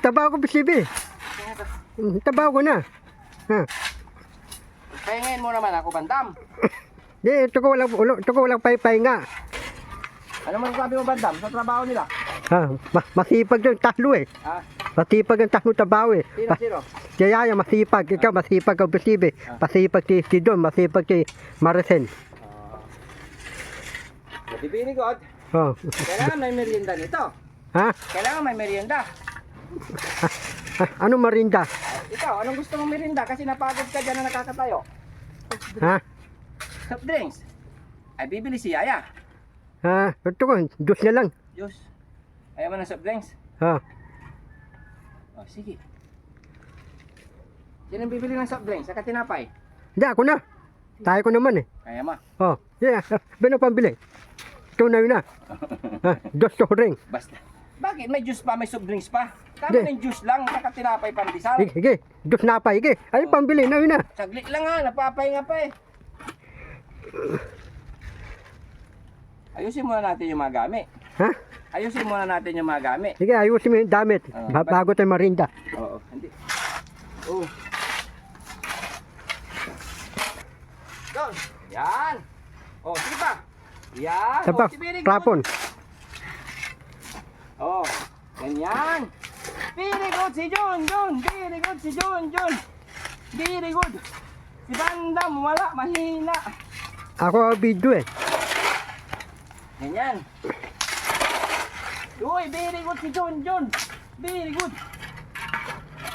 Trabaho ko, bisibi. Trabaho ko na. Ha. Pahingin mo naman ako, Bandam. Di, ito ko walang pahinga. Ano man sabi mo, Bandam, sa trabaho nila? Ha, masipag yung tatlo eh. Ha? Masipag yung tatlo trabaho eh. Sino? Si Yaya masipag, ikaw masipag ang bisibi. Masipag si Don, masipag si Maricel. Matibini ko. Oh. Kailangan may merienda nito. Ha? Kailangan may merienda. Ano marinda? Ikaw, anong gusto mong merienda? Kasi napagod ka dyan na nakakatayo. Ha? Soft drinks. Ay, bibili si Yaya. Ha? Ito ko, Diyos na lang. Diyos. Ayaw mo ng soft drinks? Ha? Oh, sige. Sino ang bibili ng soft drinks? Saka tinapay. Hindi, ako na. Tayo ko naman eh. Kaya ma. Oh, yeah. Bino pambili. Ito na yun na. Ha? Diyos to ring. Basta. Bakit? May juice pa, may soft drinks pa. Tama Hindi. na yung juice lang, saka tinapay pandesal. Sige, Diyos na pa, sige. Ay, pambili na yun na. Saglit lang ha, napapahinga pa eh. Ayusin muna natin yung mga gamit. Ha? Ayusin muna natin yung mga gamit. Sige, ayusin mo yung damit. Bago tayo marinda. Oo, hindi. Oh. Doon. Yan. Oh, sige pa. Yan. Sa pa, Oh, very good. plapon. Oh, ganyan. Very good si John. Very good si John. Very good. Si Bandam, wala, mahina. Ako ang video eh. Ganyan. Uy, very good si John. Very good.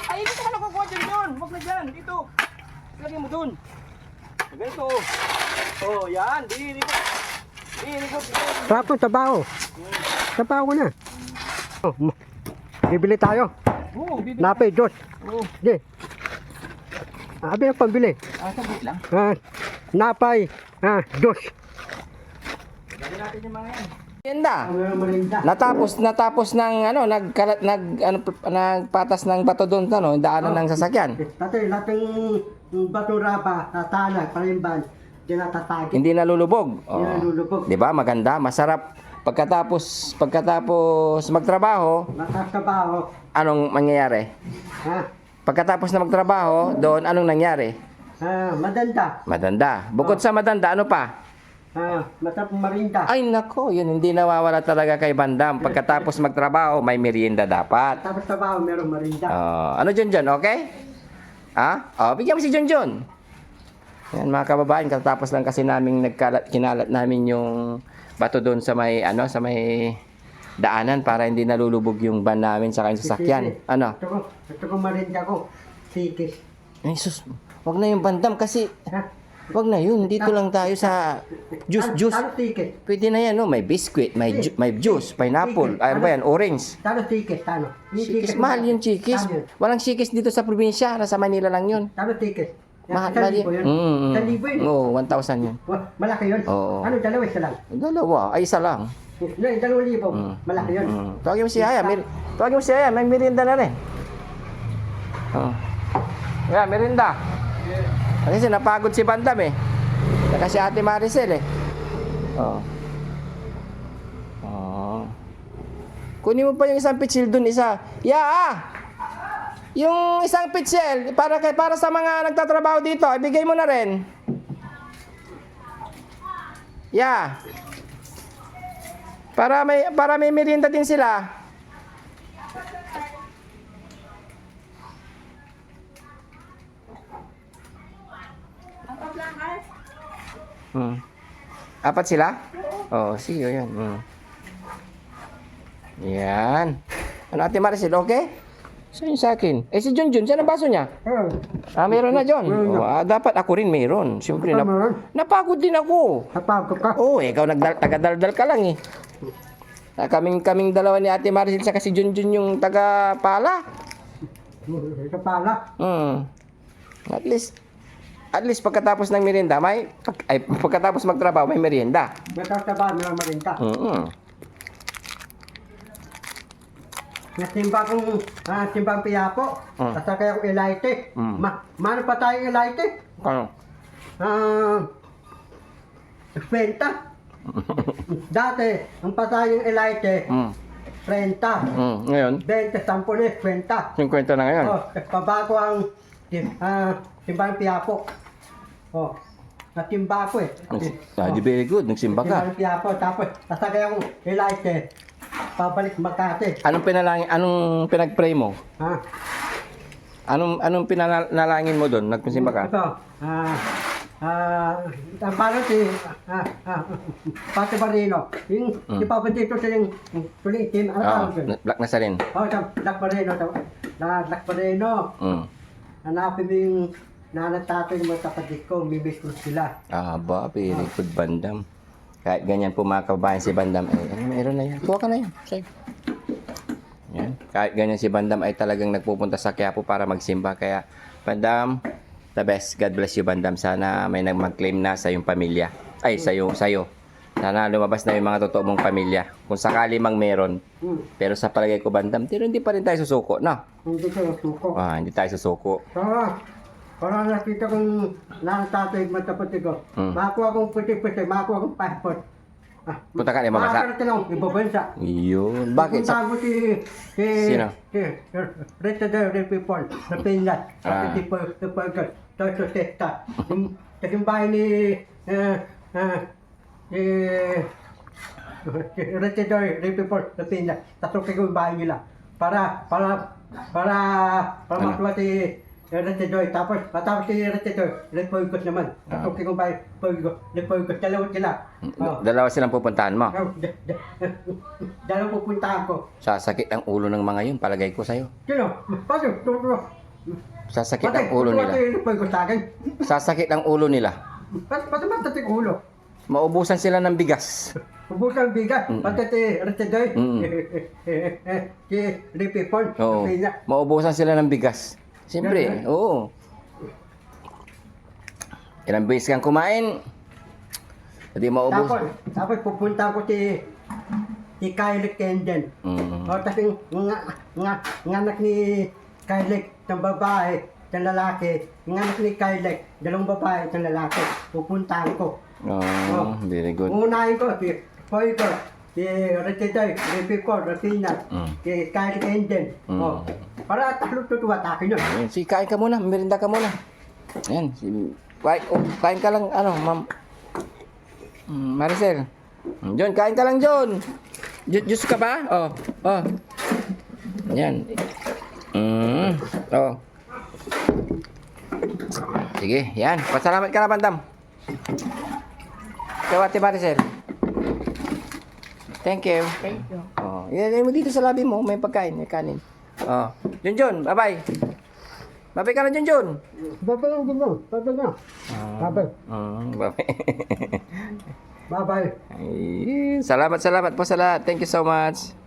Ay, dito ka nakukuha dyan, John. Huwag na dyan. Dito. Lagyan mo dun. Ganito. Oh, yan. Very good. Very good si John. Plapon, tabaho. Tabaho ko na. Oh, bibili tayo. Oo, bibili. Napay, Diyos. Oo. Sige. Abi ang pambili. Saglit lang. Napay, Diyos. Gawin natin yung mga yan. Ganda. Marinda. Natapos ng nagpatas ng bato doon daanan ng sasakyan. Tatay, lahat ng baturaba, tatanag, palimban, dinatatagin. Hindi nalulubog. Hindi nalulubog. 'Di ba? Maganda, masarap. Pagkatapos magtrabaho, Nakatrabaho. anong mangyayari? Ha? Pagkatapos na magtrabaho, doon anong nangyari? Madanda. Madanda. Bukod sa madanda, ano pa? Matapong marinda. Ay nako, yun hindi nawawala talaga kay Bandam. Pagkatapos magtrabaho, may merienda dapat. Tapos trabaho, merong marinda. Ano John, okay? Ha? Bigyan mo si John. Yan mga kababayan, katapos lang kasi naming kinalat namin yung bato doon sa may daanan para hindi nalulubog yung van namin sa yung sasakyan. Ano? Ito ko marinda ko. Sikis. Ay sus, wag na yung Bandam kasi Ha? wag na yun. Dito lang tayo sa juice. Talo sikis. Pwede na yan, no? May biscuit, may juice, pineapple, ano ba yan, orange. Talo sikis, talo. Chikis, mahal yung chikis. Walang chikis dito sa probinsya, nasa Manila lang yun. Talo sikis. Mahal yun. yun. 1,000 yun. Oo, 1,000 yun. Malaki yun. Oo. Ano, dalawa isa lang. Dalawa, ay isa lang. Yung 2,000. Malaki yun. Tawagin mo si Yaya, may merienda na rin. Yeah, merienda. Kasi napagod si Bandam eh. Saka si Ate Maricel eh. Kunin mo pa yung isang pitsil dun, isa. Yung isang pitsil para sa mga nagtatrabaho dito, ibigay mo na rin. Para may merienda din sila. Apat sila? Sige, yan. Yan. Ano, Ate Maricel, okay? Saan yung sa akin? Si John, saan ang baso niya? Meron na, John. Dapat ako rin meron. Siyempre, napagod din ako. Napagod ka? Ikaw taga-daldal ka lang eh. Kaming dalawa ni Ate Maricel sa si John yung taga-pala. Pala? At least pagkatapos ng merienda, pagkatapos magtrabaho, may merienda. Nagtatrabaho, merong marinda. Nasimba kong simbang piyapo. Kasi kaya kong ilaite. Mano pa tayo ilaite? Ano? Benta. Dati, ang patay yung ilaite, Ngayon, 20, 10, 20. 50 na ngayon. Oh, pabago ang Simbahan Piapo. Oh, natimba ako eh. Di very good. Nagsimba ka. Simbahan Piapo, tapos nasagay akong Elite, pabalik Makati. Anong pinag-pray mo? Ha? Anong pinanalangin mo doon? Nagsimba ka? Ito, ang parang si Pati Barino. Yung ipapantito silang tuling team. Ano tawag yun? Black na salin. Oh, sa Black Barino. Black Barino. Hanapin mo yung nanatato yung mga kapatid ko. Mimiss ko sila. Very good, Bandam. Kahit ganyan po mga kababayan si Bandam, meron na yan. Kuha ka na yan. Sige. Yan. Kahit ganyan si Bandam ay talagang nagpupunta sa Quiapo para magsimba. Kaya, Bandam, the best. God bless you, Bandam. Sana may mag-claim na sa iyong pamilya. Ay, sa'yo. Sana lumabas na yung mga totoo mong pamilya. Kung sakali mang meron. Pero sa palagay ko, Bandam, hindi pa rin tayo susuko, no? Hindi tayo suko. Hindi tayo susuko. Para nakita kong nanatato yung mga kapatid ko. Makuha akong puti-puti, makuha akong passport. Punta ka na yung mamasa. Makakarating akong ibabansa. Yun. Bakit? Punta ko Sino? Resident people sa Pinas. Sa Tipurgal. Sa Testa. Sa simbahan ni resident people sa Pinas. Tasukin ko yung bahay nila. Para matuwa si Retidor, tapos matapos si Retidor, Repoigos naman. Tasukin ko yung bahay, Repoigos, dalawat sila. Dalawa silang pupuntahan mo. Dalawang pupuntahan ko. Sasakit ang ulo ng mga yun, palagay ko sa'yo. Sino? Paano? Sasakit ang ulo nila. Repoigos sa akin. Sasakit ang ulo nila. Pati matatik ulo. Maubusan sila ng bigas. Ubusan bigas, pati si Retidor, si Repipon, Oo. Maubusan sila ng bigas. Siyempre, oo. Ilang beses kang kumain, hindi maubos. Tapos pupunta ko si Kylie Kendall. O, tapos nga anak ni Kylie, ng babae, ng lalaki, ng anak ni Kylie, dalawang babae, ng lalaki. Pupuntahan ko. Very good. Unahin ko si Poico, si Retidor, Repipon, Rafina, si Kylie Kendall. O, para talo-tutuwa takin yun. Si kain ka muna, merinda ka muna. Ayan, kain ka lang, ma'am. Maricel. John, kain ka lang, John. Juice ka ba? Ayan. Sige, yan. Pasalamat ka na, Bandam. Ikaw, Ate Maricel. Thank you. Yan mo dito sa labi mo, may pagkain, may kanin. Junjun, bye-bye. Bye-bye ka na, Junjun. Bye-bye lang din mo. Bye-bye na. Bye-bye. Bye-bye. Bye-bye. Salamat po sa lahat. Thank you so much.